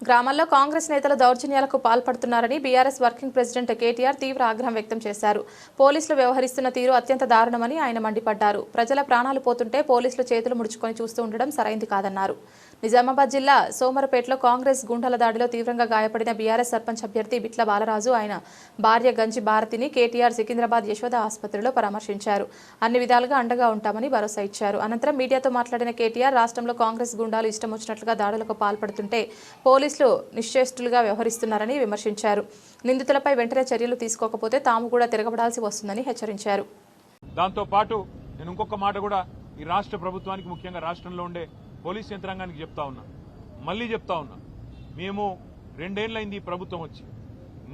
గ్రామాల్లో కాంగ్రెస్ నేతలు దౌర్జన్యాలకు పాల్పడుతున్నారని బీఆర్ఎస్ వర్కింగ్ ప్రెసిడెంట్ కేటీఆర్ తీవ్ర ఆగ్రహం వ్యక్తం చేశారు. పోలీసులు వ్యవహరిస్తున్న తీరు అత్యంత దారుణమని ఆయన మండిపడ్డారు. ప్రజల ప్రాణాలు పోతుంటే పోలీసులు చేతులు ముడుచుకొని చూస్తూ ఉండడం సరైంది కాదన్నారు. నిజామాబాద్ జిల్లా సోమరపేటలో కాంగ్రెస్ గుండాల దాడిలో తీవ్రంగా గాయపడిన బీఆర్ఎస్ సర్పంచ్ అభ్యర్థి బిట్ల బాలరాజు ఆయన భార్య గంజి భారతిని కేటీఆర్ సికింద్రాబాద్ యశోద ఆసుపత్రిలో పరామర్శించారు. అన్ని విధాలుగా అండగా ఉంటామని భరోసా ఇచ్చారు. అనంతరం మీడియాతో మాట్లాడిన కేటీఆర్ రాష్ట్రంలో కాంగ్రెస్ గుండాలు ఇష్టం వచ్చినట్లుగా దాడులకు పాల్పడుతుంటే పోలీసులు నిశ్చేష్టులుగా వ్యవహరిస్తున్నారని విమర్శించారు. నిందితులపై వెంటనే చర్యలు తీసుకోకపోతే తాము కూడా తిరగబడాల్సి వస్తుందని హెచ్చరించారు. దాంతో పాటు నేను ఇంకొక మాట కూడా ఈ రాష్ట్ర ప్రభుత్వానికి ముఖ్యంగా రాష్ట్రంలో ఉండే పోలీస్ యంత్రాంగానికి మళ్ళీ చెప్తా ఉన్నా మేము 2 ఏళ్లైంది ఈ ప్రభుత్వం వచ్చి.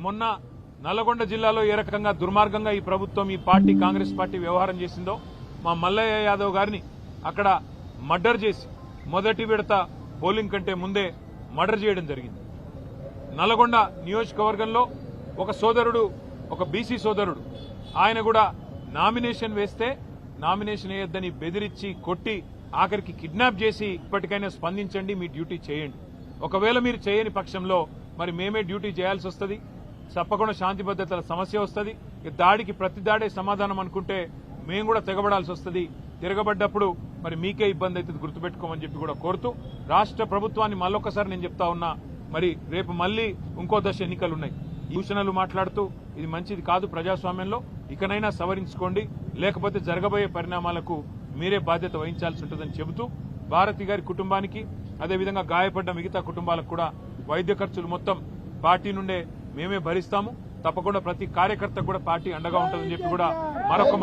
మొన్న నల్లగొండ జిల్లాలో ఏ రకంగా దుర్మార్గంగా ఈ ప్రభుత్వం ఈ పార్టీ కాంగ్రెస్ పార్టీ వ్యవహారం చేసిందో మా మల్లయ్య యాదవ్ గారిని అక్కడ మర్డర్ చేసి మొదటి విడత పోలింగ్ కంటే ముందే మర్డర్ చేయడం జరిగింది. నల్లగొండ నియోజకవర్గంలో ఒక సోదరుడు, ఒక బీసీ సోదరుడు, ఆయన కూడా నామినేషన్ వేస్తే నామినేషన్ వేయొద్దని బెదిరించి కొట్టి ఆఖరికి కిడ్నాప్ చేసి ఇప్పటికైనా స్పందించండి, మీ డ్యూటీ చేయండి. ఒకవేళ మీరు చేయని పక్షంలో మరి మేమే డ్యూటీ చేయాల్సి వస్తుంది. తప్పకుండా శాంతి భద్రతల సమస్య వస్తుంది. దాడికి ప్రతి దాడే సమాధానం అనుకుంటే మేము కూడా తెగబడాల్సి వస్తుంది. తిరగబడ్డప్పుడు మరి మీకే ఇబ్బంది అవుతుంది, గుర్తుపెట్టుకోమని చెప్పి కూడా కోరుతూ రాష్ట్ర ప్రభుత్వాన్ని మళ్ళొకసారి నేను చెప్తా ఉన్నా, మరి రేపు మళ్ళీ ఇంకో దశ ఎన్నికలున్నాయి. సూచనలు మాట్లాడుతూ ఇది మంచిది కాదు ప్రజాస్వామ్యంలో, ఇకనైనా సవరించుకోండి, లేకపోతే జరగబోయే పరిణామాలకు మీరే బాధ్యత వహించాల్సి ఉంటుందని చెబుతూ భారతి గారి కుటుంబానికి అదేవిధంగా గాయపడ్డ మిగతా కుటుంబాలకు కూడా వైద్య ఖర్చులు మొత్తం పార్టీ నుండే మేమే భరిస్తాము. తప్పకుండా ప్రతి కార్యకర్త కూడా పార్టీ అండగా ఉంటుందని చెప్పి కూడా మరొక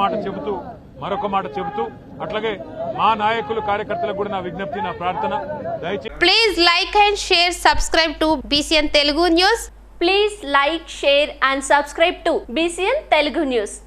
మాట చెబుతూ అట్లాగే మా నాయకులు కార్యకర్తలకు కూడా నా విజ్ఞప్తి, నా ప్రార్థన, దయచేసి please like and share, subscribe to BCN Telugu News. Please like, share and subscribe to BCN Telugu News.